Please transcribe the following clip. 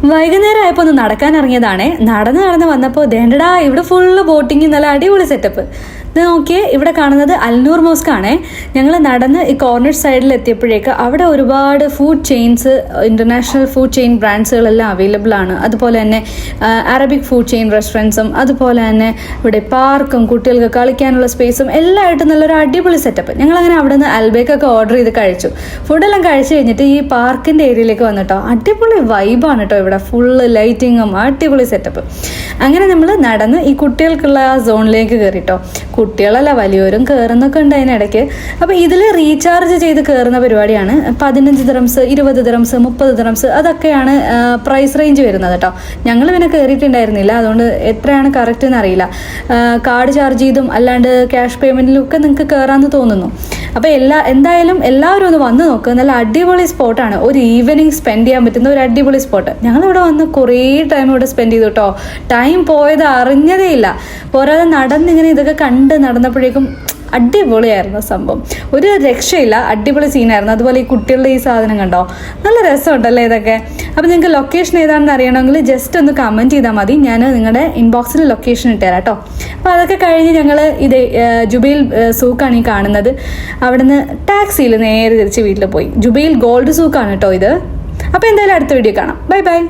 വൈകുന്നേരം ആയപ്പോൾ ഒന്ന് നടക്കാൻ ഇറങ്ങിയതാണേ. നടന്ന് വന്നപ്പോൾ ദേണ്ടടാ ഇവിടെ ഫുള്ള് ബോട്ടിങ്, നല്ല അടിപൊളി സെറ്റപ്പ്. ഇത് നോക്കിയേ, ഇവിടെ കാണുന്നത് അൽനൂർ മോസ്ക് ആണേ. ഞങ്ങൾ നടന്ന് ഈ കോർണർ സൈഡിൽ എത്തിയപ്പോഴേക്ക് അവിടെ ഒരുപാട് food chains, international food chain ബ്രാൻഡ്സുകളെല്ലാം അവൈലബിൾ ആണ്. അതുപോലെ തന്നെ അറബിക് ഫുഡ് ചെയിൻ റെസ്റ്റോറൻറ്റ്സും, അതുപോലെ തന്നെ ഇവിടെ പാർക്കും കുട്ടികൾക്ക് കളിക്കാനുള്ള സ്പേസും എല്ലാം ആയിട്ട് നല്ലൊരു അടിപൊളി സെറ്റപ്പ്. ഞങ്ങളങ്ങനെ അവിടെ നിന്ന് അൽബേക്കൊക്കെ ഓർഡർ ചെയ്ത് കഴിച്ചു. ഫുഡെല്ലാം കഴിച്ച് കഴിഞ്ഞിട്ട് ഈ പാർക്കിൻ്റെ ഏരിയയിലേക്ക് വന്നിട്ടോ, അടിപൊളി വൈബാണ് കേട്ടോ. ഇവിടെ ഫുള്ള് ലൈറ്റിങ്ങും അടിപൊളി സെറ്റപ്പ്. അങ്ങനെ നമ്മൾ നടന്ന് ഈ കുട്ടികൾക്കുള്ള ആ സോണിലേക്ക് കയറിട്ടോ. കുട്ടികളല്ല വലിയവരും കയറുന്നൊക്കെ ഉണ്ട് അതിനിടയ്ക്ക്. അപ്പോൾ ഇതിൽ റീചാർജ് ചെയ്ത് കയറുന്ന പരിപാടിയാണ്. 15 ദിറംസ്, 20 ദിറംസ്, 30 ദിറംസ് അതൊക്കെയാണ് പ്രൈസ് റേഞ്ച് വരുന്നത് കേട്ടോ. ഞങ്ങൾ പിന്നെ കയറിയിട്ടുണ്ടായിരുന്നില്ല, അതുകൊണ്ട് എത്രയാണ് കറക്റ്റ് എന്ന് അറിയില്ല. കാർഡ് ചാർജ് ചെയ്തും അല്ലാണ്ട് ക്യാഷ് പേയ്മെൻറ്റിലും ഒക്കെ നിങ്ങൾക്ക് കയറാമെന്ന് തോന്നുന്നു. അപ്പോൾ എന്തായാലും എല്ലാവരും ഒന്ന് വന്ന് നോക്കുക. നല്ല അടിപൊളി സ്പോട്ടാണ്. ഒരു ഈവനിങ് സ്പെൻഡ് ചെയ്യാൻ പറ്റുന്ന ഒരു അടിപൊളി സ്പോട്ട്. ഞങ്ങളിവിടെ വന്ന് കുറേ ടൈം ഇവിടെ സ്പെൻഡ് ചെയ്തു കേട്ടോ. ടൈം പോയത് അറിഞ്ഞതേ ഇല്ല. പോരാതെ നടന്നിങ്ങനെ ഇതൊക്കെ കണ്ട് നടന്നപ്പോഴേക്കും അടിപൊളിയായിരുന്നു സംഭവം. ഒരു രക്ഷയില്ല, അടിപൊളി സീനായിരുന്നു. അതുപോലെ ഈ കുട്ടികളുടെ ഈ സാധനം കണ്ടോ, നല്ല രസമുണ്ടല്ലേ ഇതൊക്കെ. അപ്പോൾ നിങ്ങൾക്ക് ലൊക്കേഷൻ ഏതാണെന്ന് അറിയണമെങ്കിൽ ജസ്റ്റ് ഒന്ന് കമൻറ്റ് ചെയ്താൽ മതി. ഞാൻ നിങ്ങളുടെ ഇൻബോക്സിൽ ലൊക്കേഷൻ ഇട്ടുതരാം കേട്ടോ. അപ്പോൾ അതൊക്കെ കഴിഞ്ഞ് ഞങ്ങൾ ഇത് ജുബൈൽ സൂക്കാണ് ഈ കാണുന്നത്. അവിടുന്ന് ടാക്സിയിൽ നേരെ തിരിച്ച് വീട്ടിൽ പോയി. ജുബൈൽ ഗോൾഡ് സൂക്കാണ് കേട്ടോ ഇത്. അപ്പോൾ എന്തായാലും അടുത്ത വീഡിയോ കാണാം. Bye bye.